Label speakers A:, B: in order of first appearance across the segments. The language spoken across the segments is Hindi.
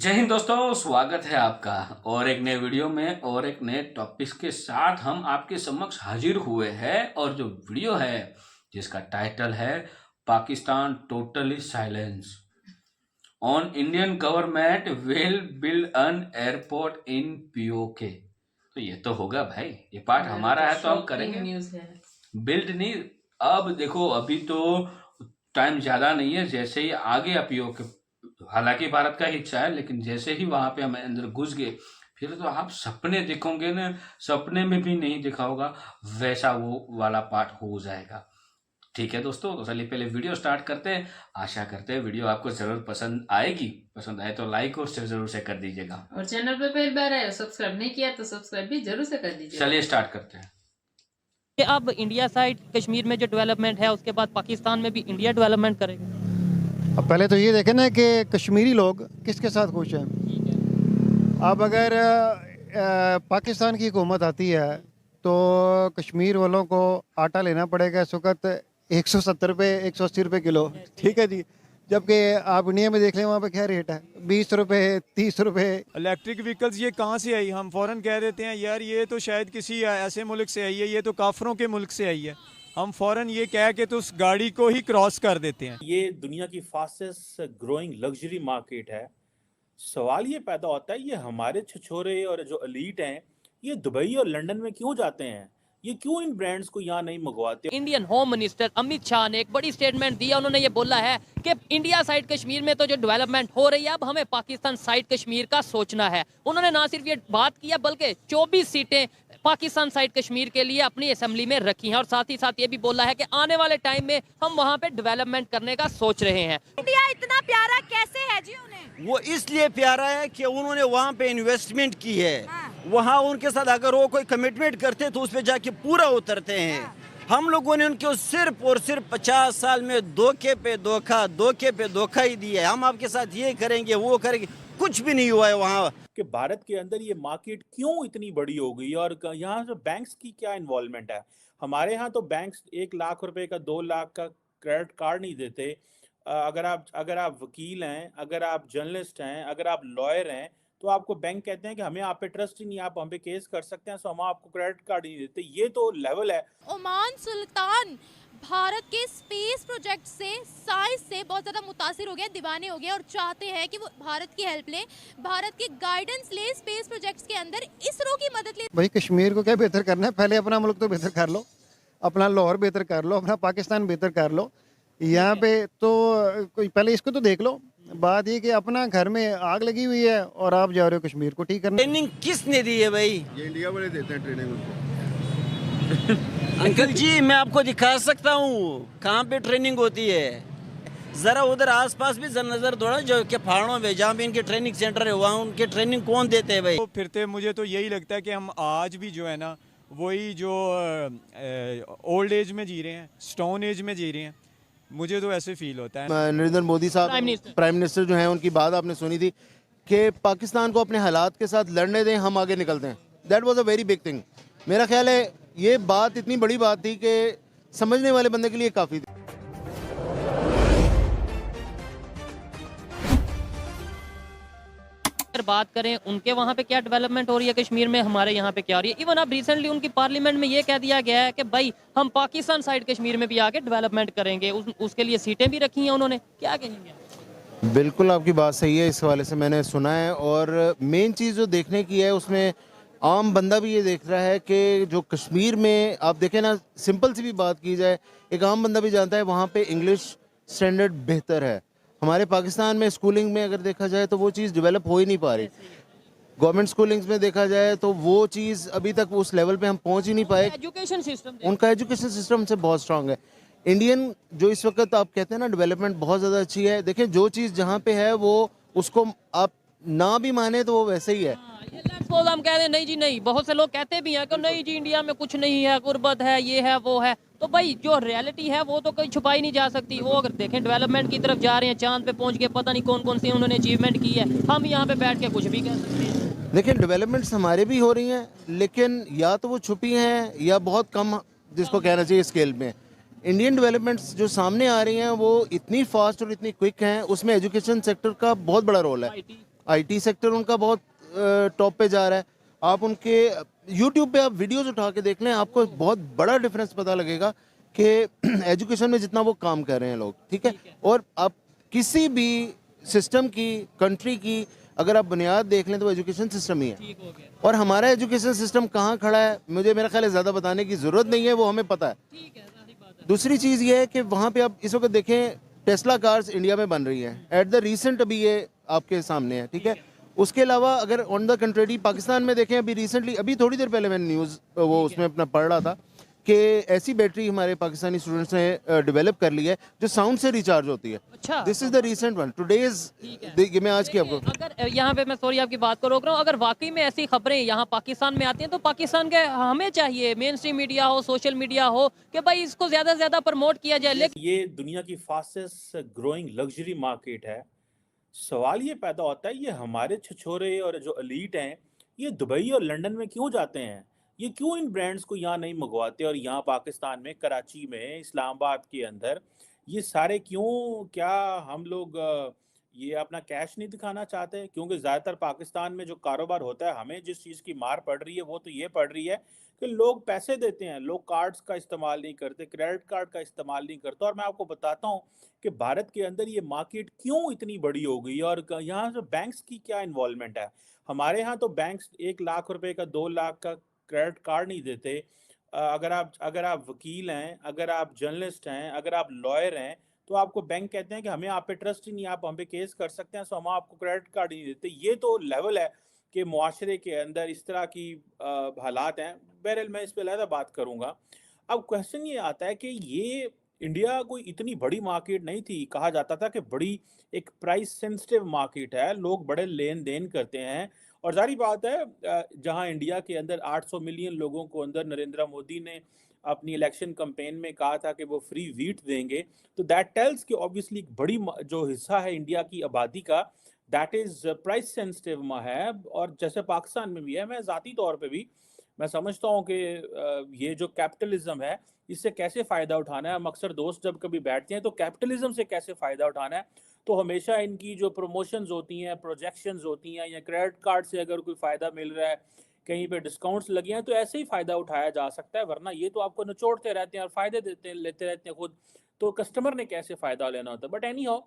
A: जय हिंद दोस्तों, स्वागत है आपका और एक नए वीडियो में और एक नए टॉपिक्स के साथ हम आपके समक्ष हाजिर हुए हैं। और जो वीडियो है जिसका टाइटल है Pakistan totally silence on Indian government will build an airport in PoK. तो ये तो होगा भाई, ये पार्ट हमारा है तो हम करेंगे।
B: न्यूज़ है।
A: बिल्ड नहीं, अब देखो अभी तो टाइम ज्यादा नहीं है, जैसे ही आ गया पीओके, हालांकि भारत का हिस्सा है, लेकिन जैसे ही वहां पे हम अंदर घुस गए फिर तो आप सपने देखोगे ना, सपने में भी नहीं देखा होगा वैसा वो वाला पार्ट हो जाएगा। ठीक है दोस्तों, तो चलिए पहले वीडियो स्टार्ट करते हैं। आशा करते हैं वीडियो आपको जरूर पसंद आएगी। पसंद आए तो लाइक और शेयर जरूर से कर दीजिएगा,
B: और चैनल पे पहली बार है सब्सक्राइब नहीं किया तो सब्सक्राइब भी जरूर से कर दीजिए।
A: चलिए स्टार्ट करते हैं।
C: कि अब इंडिया साइड कश्मीर में जो डेवलपमेंट है उसके बाद पाकिस्तान में भी इंडिया डेवलपमेंट करेगा।
D: अब पहले तो ये देखें ना कि कश्मीरी लोग किसके साथ खुश हैं। अब अगर पाकिस्तान की हुकूमत आती है तो कश्मीर वालों को आटा लेना पड़ेगा इस वक्त 170 रुपये 180 रुपये किलो, ठीक है जी। जबकि आप इंडिया में देख लें वहाँ पे क्या रेट है, 20 रुपये 30 रुपये।
E: इलेक्ट्रिक व्हीकल्स ये कहाँ से आई? हम फ़ौरन कह देते हैं यार ये तो शायद किसी ऐसे मुल्क से आई है, ये तो काफरों के मुल्क से आई है। हम फ़ौरन ये कह के तो उस गाड़ी को ही क्रॉस कर देते हैं।
F: ये दुनिया की फास्टेस्ट ग्रोइंग लग्जरी मार्केट है। सवाल ये पैदा होता है, ये हमारे छछोरे और जो एलीट हैं ये दुबई और लंदन में क्यों जाते हैं? ये क्यों इन ब्रांड्स को यहाँ नहीं मंगवाते?
C: Indian home minister Amit Shah ने एक बड़ी स्टेटमेंट दिया। उन्होंने ये बोला है कि इंडिया साइड कश्मीर में तो जो डेवलपमेंट हो रही है अब हमें पाकिस्तान साइड कश्मीर का सोचना है। उन्होंने ना सिर्फ ये बात किया बल्कि 24 सीटें पाकिस्तान साइड कश्मीर के लिए अपनी असेंबली में रखी हैं और साथ ही साथ ये भी बोला है कि आने वाले टाइम में हम वहाँ पे डेवलपमेंट करने का सोच रहे हैं।
G: इंडिया इतना प्यारा कैसे है जी उन्हें?
H: वो इसलिए प्यारा है कि उन्होंने वहाँ पे इन्वेस्टमेंट की है। वहाँ उनके साथ अगर वो कोई कमिटमेंट करते तो उस पे जाके पूरा उतरते हैं। हम लोगों ने उनको सिर्फ और सिर्फ 50 साल में धोखे पे धोखा ही दिया है। हम आपके साथ ये करेंगे वो करेंगे, कुछ भी नहीं हुआ है वहाँ।
F: कि भारत के अंदर ये मार्केट क्यों इतनी बड़ी हो गई और यहाँ जो बैंक्स की क्या इन्वॉल्वमेंट है? हमारे यहाँ तो बैंक्स 1 लाख रुपए का 2 लाख का क्रेडिट कार्ड नहीं देते। अगर आप वकील हैं, अगर आप जर्नलिस्ट हैं, अगर आप लॉयर हैं तो आपको बैंक कहते हैं कि हमें आप पे ट्रस्ट ही नहीं, आप हम पे केस कर सकते हैं, सो हम आपको क्रेडिट कार्ड ही नहीं देते। ये तो लेवल है।
G: ओमान सुल्तान भारत के स्पेस प्रोजेक्ट से, साइंस से बहुत ज़्यादा मुतासिर हो गया, दीवाने हो गए और चाहते हैं कि वो भारत की हेल्प लें, भारत की गाइडेंस ले, स्पेस प्रोजेक्ट्स के अंदर इसरो की मदद ले।
D: भाई कश्मीर को क्या बेहतर करना है? पहले अपना मुल्क तो बेहतर कर लो, अपना लाहौर बेहतर कर लो, अपना पाकिस्तान बेहतर कर लो। यहाँ पे तो कोई पहले इसको तो देख लो। बात ये कि अपना घर में आग लगी हुई है और आप जा रहे हो कश्मीर को ठीक करने।
H: ट्रेनिंग किसने दी है भाई?
I: ये इंडिया वाले देते हैं ट्रेनिंग उनको।
H: अंकल जी मैं आपको दिखा सकता हूँ कहाँ पे ट्रेनिंग होती है। जरा उधर आसपास भी नजर दौड़ा जो कि पहाड़ों में जहाँ पे इनके ट्रेनिंग सेंटर है वहाँ उनके ट्रेनिंग कौन देते हैं भाई?
E: तो फिरते मुझे तो यही लगता है कि हम आज भी जो है ना वही जो ओल्ड एज में जी रहे हैं, स्टोन एज में जी रहे हैं। मुझे तो ऐसे फील होता है।
I: नरेंद्र मोदी साहब प्राइम मिनिस्टर जो हैं उनकी बात आपने सुनी थी कि पाकिस्तान को अपने हालात के साथ लड़ने दें, हम आगे निकलते हैं। That was a very big thing. मेरा ख्याल है ये बात इतनी बड़ी बात थी कि समझने वाले बंदे के लिए काफ़ी थी।
C: बात करें उनके वहाँ पे क्या डेवलपमेंट हो रही है कश्मीर में, हमारे यहाँ पे क्या हो रही है। इवन अब रिसेंटली उनकी पार्लियामेंट में ये कह दिया गया है कि भाई हम पाकिस्तान साइड कश्मीर में भी आके डेवलपमेंट करेंगे। उसके लिए सीटें भी रखी हैं उन्होंने। क्या कहेंगे?
I: बिल्कुल आपकी बात सही है, इस हवाले से मैंने सुना है। और मेन चीज़ जो देखने की है उसमें आम बंदा भी ये देख रहा है कि जो कश्मीर में आप देखें ना, सिंपल सी भी बात की जाए, एक आम बंदा भी जानता है वहाँ पे इंग्लिश स्टैंडर्ड बेहतर है। हमारे पाकिस्तान में स्कूलिंग में अगर देखा जाए तो वो चीज़ डेवलप हो ही नहीं पा रही। गवर्नमेंट स्कूलिंग्स में देखा जाए तो वो चीज़ अभी तक उस लेवल पे हम पहुंच ही नहीं पाए।
C: एजुकेशन सिस्टम,
I: उनका एजुकेशन सिस्टम से बहुत स्ट्रांग है। इंडियन जो इस वक्त आप कहते हैं ना डेवलपमेंट बहुत ज़्यादा अच्छी है। देखें जो चीज़ जहाँ पे है वो उसको आप ना भी माने तो वो वैसे ही है।
C: हम कह रहे हैं नहीं जी नहीं, बहुत से लोग कहते भी हैं कि नहीं जी इंडिया में कुछ नहीं है, गुर्बत है, ये है वो है। तो भाई जो रियलिटी है वो तो कहीं छुपाई नहीं जा सकती। वो अगर देखें डेवलपमेंट की तरफ जा रहे हैं, चांद पे पहुंच के पता नहीं कौन कौन सी उन्होंने अचीवमेंट की है। हम यहाँ पे बैठ के कुछ भी कह सकते हैं।
I: देखिए डेवलपमेंट्स हमारे भी हो रही हैं, लेकिन या तो वो छुपी हैं या बहुत कम जिसको कहना चाहिए स्केल में। इंडियन डेवलपमेंट्स जो सामने आ रही हैं वो इतनी फास्ट और इतनी क्विक हैं, उसमें एजुकेशन सेक्टर का बहुत बड़ा रोल है। आईटी सेक्टर उनका बहुत टॉप पे जा रहा है। आप उनके यूट्यूब पे आप वीडियोस उठा के देख लें, आपको बहुत बड़ा डिफरेंस पता लगेगा कि एजुकेशन में जितना वो काम कर रहे हैं लोग, ठीक है। और आप किसी भी सिस्टम की, कंट्री की अगर आप बुनियाद देख लें तो एजुकेशन सिस्टम ही है। और हमारा एजुकेशन सिस्टम कहाँ खड़ा है मुझे मेरा ख्याल है ज़्यादा बताने की ज़रूरत नहीं है, वो हमें पता है। दूसरी चीज़ ये है कि वहाँ पे आप इस वक्त देखें टेस्ला कार्स इंडिया में बन रही हैं एट द रीसेंट, अभी ये आपके सामने है, ठीक है। उसके अलावा अगर ऑन द कंट्री पाकिस्तान में देखें, अभी रिसेंटली, अभी थोड़ी देर पहले मैंने न्यूज़ वो उसमें अपना पढ़ रहा था कि ऐसी बैटरी हमारे पाकिस्तानी स्टूडेंट्स ने डेवलप कर ली है जो साउंड से रिचार्ज होती है।
C: अच्छा,
I: this is the recent one today's, ये मैं आज की आपको
C: अगर यहाँ पे, मैं सॉरी आपकी बात को रोक रहा हूँ, अगर वाकई में ऐसी खबरें यहाँ पाकिस्तान में आती हैं तो पाकिस्तान के हमें चाहिए मेन स्ट्रीम मीडिया हो, सोशल मीडिया हो, कि भाई इसको ज्यादा से ज्यादा प्रमोट किया जाए। लेकिन
F: ये दुनिया की फास्टेस्ट ग्रोइंग लग्जरी मार्केट है। सवाल ये पैदा होता है, ये हमारे छछोरे और जो एलीट हैं, ये दुबई और लंदन में क्यों जाते हैं? ये क्यों इन ब्रांड्स को यहाँ नहीं मंगवाते और यहाँ पाकिस्तान में, कराची में, इस्लामाबाद के अंदर ये सारे क्यों? क्या हम लोग ये अपना कैश नहीं दिखाना चाहते? क्योंकि ज़्यादातर पाकिस्तान में जो कारोबार होता है, हमें जिस चीज़ की मार पड़ रही है वो तो ये पड़ रही है कि लोग पैसे देते हैं, लोग कार्ड्स का इस्तेमाल नहीं करते, क्रेडिट कार्ड का इस्तेमाल नहीं करते। और मैं आपको बताता हूँ कि भारत के अंदर ये मार्केट क्यों इतनी बड़ी हो गई है और यहाँ जो बैंक्स की क्या इन्वॉल्वमेंट है। हमारे यहाँ तो बैंक्स 1 लाख रुपए का, 2 लाख का क्रेडिट कार्ड नहीं देते। अगर आप वकील हैं, अगर आप जर्नलिस्ट हैं, अगर आप लॉयर हैं, तो आपको बैंक कहते हैं कि हमें आप पे ट्रस्ट ही नहीं, आप हम पे केस कर सकते हैं, सो हम आपको क्रेडिट कार्ड ही नहीं देते। ये तो लेवल है कि मुआशरे के अंदर इस तरह की हालात हैं। बहरहाल मैं इस पे अलग बात करूँगा। अब क्वेश्चन ये आता है कि ये इंडिया कोई इतनी बड़ी मार्केट नहीं थी। कहा जाता था कि बड़ी एक प्राइस सेंसिटिव मार्केट है, लोग बड़े लेन देन करते हैं। और जारी बात है, जहां इंडिया के अंदर 800 मिलियन लोगों को अंदर नरेंद्र मोदी ने अपनी इलेक्शन कैंपेन में कहा था कि वो फ्री व्हीट देंगे, तो दैट टेल्स कि ऑब्वियसली एक बड़ी जो हिस्सा है इंडिया की आबादी का, दैट इज प्राइस सेंसिटिव है। और जैसे पाकिस्तान में भी है, मैं ज़ाती तौर पे भी मैं समझता हूँ कि ये जो कैपिटलिज्म है, इससे कैसे फ़ायदा उठाना है। हम अक्सर दोस्त जब कभी बैठते हैं तो कैपिटलिज्म से कैसे फ़ायदा उठाना है, तो हमेशा इनकी जो प्रमोशंस होती हैं, प्रोजेक्शंस होती हैं, या क्रेडिट कार्ड से अगर कोई फ़ायदा मिल रहा है, कहीं पे डिस्काउंट्स लगे हैं, तो ऐसे ही फ़ायदा उठाया जा सकता है। वरना ये तो आपको निचोड़ते रहते हैं और फ़ायदे देते लेते रहते हैं खुद, तो कस्टमर ने कैसे फ़ायदा लेना होता है। बट एनी हाउ,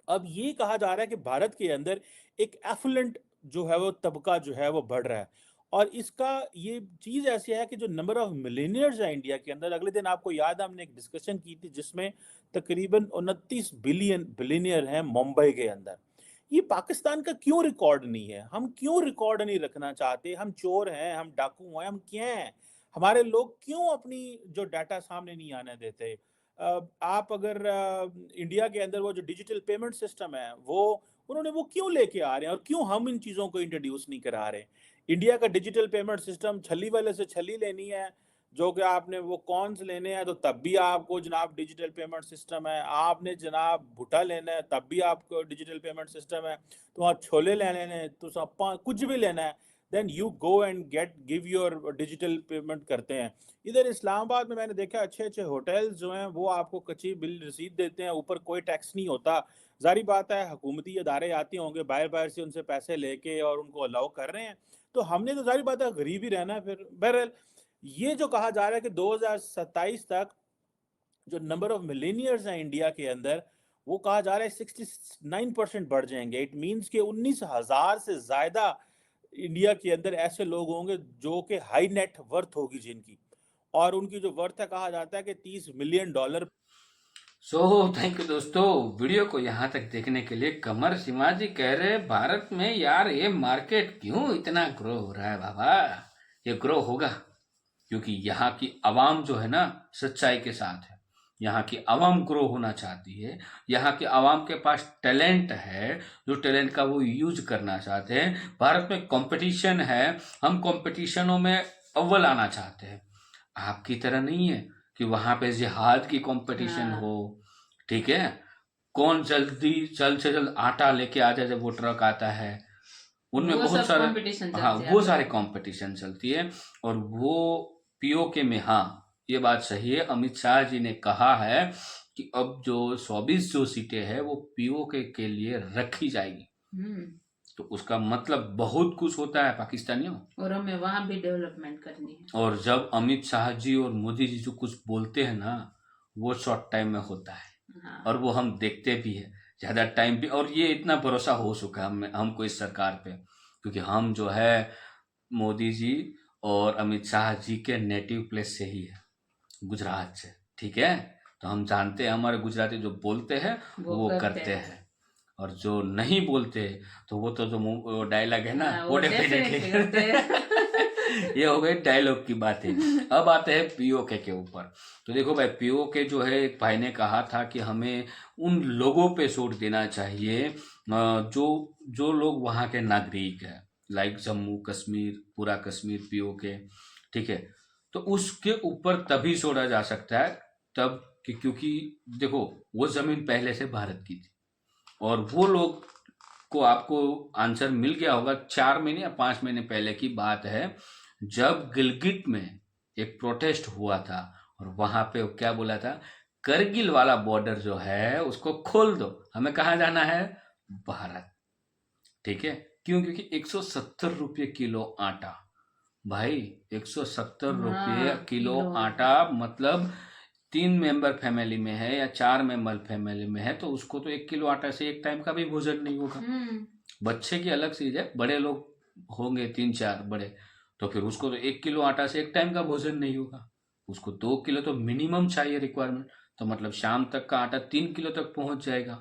F: अब ये कहा जा रहा है कि भारत के अंदर एक एफुलेंट जो है वो तबका जो है वो बढ़ रहा है। और इसका ये चीज़ ऐसी है कि जो नंबर ऑफ मिलेनियर्स है इंडिया के अंदर, अगले दिन आपको याद है हमने एक डिस्कशन की थी जिसमें तकरीबन 29 बिलियनियर हैं मुंबई के अंदर। ये पाकिस्तान का क्यों रिकॉर्ड नहीं है? हम क्यों रिकॉर्ड नहीं रखना चाहते? हम चोर हैं, हम डाकू हैं, हम क्या हैं? हमारे लोग क्यों अपनी जो डाटा सामने नहीं आने देते? आप अगर इंडिया के अंदर वो जो डिजिटल पेमेंट सिस्टम है, वो उन्होंने वो क्यों लेके आ रहे हैं और क्यों हम इन चीज़ों को इंट्रोड्यूस नहीं करा रहे? इंडिया का डिजिटल पेमेंट सिस्टम, छल्ली वाले से छल्ली लेनी है, जो कि आपने वो कॉन्स लेने हैं तो तब भी आपको जनाब डिजिटल पेमेंट सिस्टम है। आपने जनाब भुट्टा लेना है तब भी आपको डिजिटल पेमेंट सिस्टम है। तो आप छोले लेने हैं तो सब कुछ भी लेना है, then you go and give your digital payment करते हैं। इधर इस्लामाबाद में मैंने देखा अच्छे अच्छे होटल्स जो हैं वो आपको कच्ची बिल रसीद देते हैं, ऊपर कोई टैक्स नहीं होता। जारी बात है हुकूमती अदारे आते होंगे बाहर से उनसे पैसे लेके और उनको अलाउ कर रहे हैं, तो हमने तो जारी बात है गरीब ही रहना है फिर। बहरहाल ये जो कहा जा रहा है कि 2027 तक जो नंबर ऑफ मिलेनियर्स हैं इंडिया के अंदर, वो कहा जा रहा है 69% बढ़ जाएंगे। इट मीन्स कि 19,000 से ज़्यादा इंडिया के अंदर ऐसे लोग होंगे जो कि हाई नेट वर्थ होगी जिनकी, और उनकी जो वर्थ है कहा जाता है कि $30 मिलियन।
A: थैंक यू दोस्तों, वीडियो को यहाँ तक देखने के लिए। कमर सिमा जी कह रहे भारत में यार ये मार्केट क्यों इतना ग्रो हो रहा है? बाबा ये ग्रो होगा क्योंकि यहाँ की आवाम जो है ना सच्चाई के साथ है। यहाँ की आवाम ग्रो होना चाहती है, यहाँ की आवाम के पास टैलेंट है, जो टैलेंट का वो यूज करना चाहते हैं। भारत में कंपटीशन है, हम कंपटीशनों में अव्वल आना चाहते हैं। आपकी तरह नहीं है कि वहाँ पे जिहाद की कंपटीशन हो, ठीक है? कौन जल्दी जल्द से जल्द आटा लेके आ जाए जब वो ट्रक आता है, उनमें बहुत सारे वो सारे कंपटीशन चलती है। और वो पीओके में, हाँ ये बात सही है, अमित शाह जी ने कहा है कि अब जो 24 जो सीटें हैं वो पीओके के लिए रखी जाएगी। तो उसका मतलब बहुत कुछ होता है पाकिस्तानियों।
B: और हमें वहां भी डेवलपमेंट करनी है।
A: और जब अमित शाह जी और मोदी जी जो कुछ बोलते हैं ना, वो शॉर्ट टाइम में होता है,
B: हाँ।
A: और वो हम देखते भी है ज्यादा टाइम भी। और ये इतना भरोसा हो चुका है हमको इस सरकार पे, क्योंकि हम जो है मोदी जी और अमित शाह जी के नेटिव प्लेस से ही है, गुजरात से, ठीक है। तो हम जानते हैं हमारे गुजराती जो बोलते हैं वो करते हैं, और जो नहीं बोलते तो वो तो जो डायलॉग है ना,
B: हाँ,
A: वो
B: वो
A: डेफिनेटली
B: definitely करते हैं।
A: ये हो गई डायलॉग की बातें। अब आते हैं पीओके के ऊपर। तो देखो भाई, पीओके जो है, एक भाई ने कहा था कि हमें उन लोगों पे छूट देना चाहिए जो लोग वहाँ के नागरिक हैं, लाइक जम्मू कश्मीर, पूरा कश्मीर पीओके, ठीक है। तो उसके ऊपर तभी छोड़ा जा सकता है तब कि क्योंकि देखो वो जमीन पहले से भारत की थी, और वो लोग को आपको आंसर मिल गया होगा 4 महीने या 5 महीने पहले की बात है, जब गिलगिट में एक प्रोटेस्ट हुआ था और वहां पे क्या बोला था, करगिल वाला बॉर्डर जो है उसको खोल दो, हमें कहाँ जाना है, भारत, ठीक है। क्यों? क्योंकि 170 रुपये किलो आटा, भाई 170 रुपये किलो आटा, मतलब 3 मेंबर फैमिली में है या 4 मेंबर फैमिली में है तो उसको तो 1 किलो आटा से एक टाइम का भी भोजन नहीं होगा। बच्चे की अलग चीज है, बड़े लोग होंगे 3-4 बड़े, तो फिर उसको तो 1 किलो आटा से एक टाइम का भोजन नहीं होगा, उसको 2 किलो तो मिनिमम चाहिए रिक्वायरमेंट। तो मतलब शाम तक का आटा 3 किलो तक पहुंच जाएगा।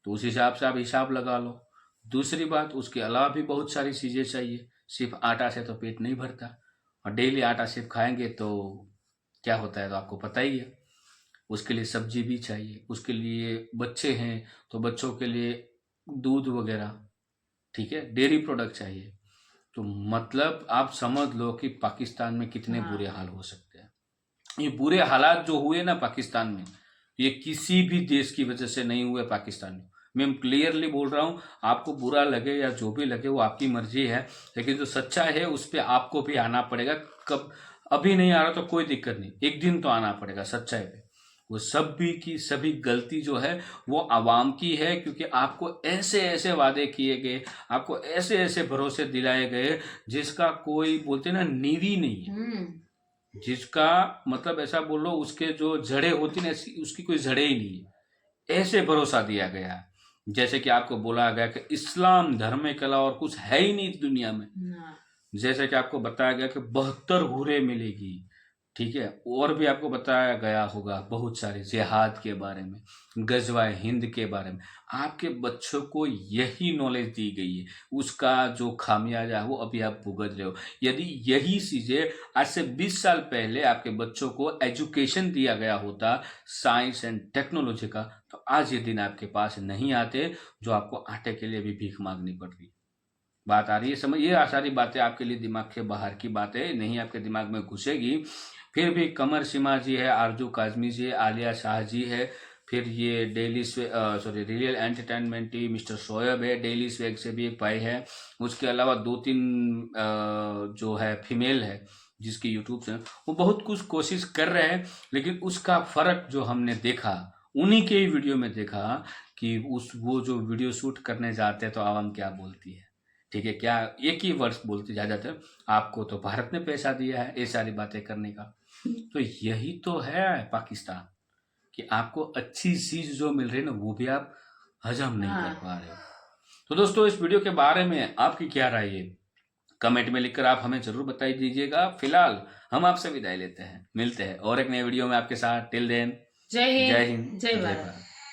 A: तो उस हिसाब से आप हिसाब लगा लो। दूसरी बात, उसके अलावा भी बहुत सारी चीजें चाहिए, सिर्फ आटा से तो पेट नहीं भरता, और डेली आटा सिर्फ खाएंगे तो क्या होता है तो आपको पता ही है। उसके लिए सब्जी भी चाहिए, उसके लिए बच्चे हैं तो बच्चों के लिए दूध वगैरह, ठीक है, डेयरी प्रोडक्ट चाहिए। तो मतलब आप समझ लो कि पाकिस्तान में कितने बुरे हाल हो सकते हैं। ये बुरे हालात जो हुए ना पाकिस्तान में, ये किसी भी देश की वजह से नहीं हुए पाकिस्तान में। मैं क्लियरली बोल रहा हूँ, आपको बुरा लगे या जो भी लगे वो आपकी मर्जी है, लेकिन जो सच्चाई है उस पर आपको भी आना पड़ेगा। कब अभी नहीं आ रहा तो कोई दिक्कत नहीं, एक दिन तो आना पड़ेगा सच्चाई पे। वो सभी गलती जो है वो आवाम की है, क्योंकि आपको ऐसे ऐसे वादे किए गए, आपको ऐसे ऐसे भरोसे दिलाए गए जिसका कोई बोलते ना नींव नहीं है, जिसका मतलब ऐसा बोलो उसके जो जड़ें होती ना उसकी कोई जड़ें ही नहीं है। ऐसे भरोसा दिया गया, जैसे कि आपको बोला गया कि इस्लाम धर्म के अलावा और कुछ है ही नहीं इस दुनिया में। जैसे कि आपको बताया गया कि 72 हूरें मिलेगी, ठीक है। और भी आपको बताया गया होगा बहुत सारे जिहाद के बारे में, गजवाए हिंद के बारे में। आपके बच्चों को यही नॉलेज दी गई है, उसका जो खामियाजा है वो अभी आप भुगत रहे हो। यदि यही चीजें आज से 20 साल पहले आपके बच्चों को एजुकेशन दिया गया होता साइंस एंड टेक्नोलॉजी का, तो आज ये दिन आपके पास नहीं आते जो आपको आटे के लिए भी भीख मांगनी पड़ रही। बात आ रही है समझ? ये सारी बातें आपके लिए दिमाग के बाहर की बातें नहीं आपके दिमाग में घुसेगी। फिर भी कमर सिमा जी है, आरजू काजमी जी है, आलिया शाह जी है, फिर ये real entertainment T mister Shoaib है, डेली स्वेग से भी एक भाई है। उसके अलावा 2-3 जो है फीमेल है जिसकी यूट्यूब से वो बहुत कुछ कोशिश कर रहे हैं, लेकिन उसका फर्क जो हमने देखा उन्हीं के ही वीडियो में देखा कि वो जो वीडियो शूट करने जाते हैं तो आवाम क्या बोलती है, ठीक है, क्या एक ही वर्ड्स बोलती ज्यादातर, आपको तो भारत ने पैसा दिया है ये सारी बातें करने का। तो यही तो है पाकिस्तान, कि आपको अच्छी चीज जो मिल रही है ना वो भी आप हजम नहीं कर पा रहे हो। तो दोस्तों इस वीडियो के बारे में आपकी क्या राय है, कमेंट में लिखकर आप हमें जरूर बताई दीजिएगा। फिलहाल हम आपसे विदाई लेते हैं, मिलते हैं और एक नए वीडियो में आपके साथ। टिल देन,
B: जय हिंद,
A: जय हिंद,
B: जय भारत।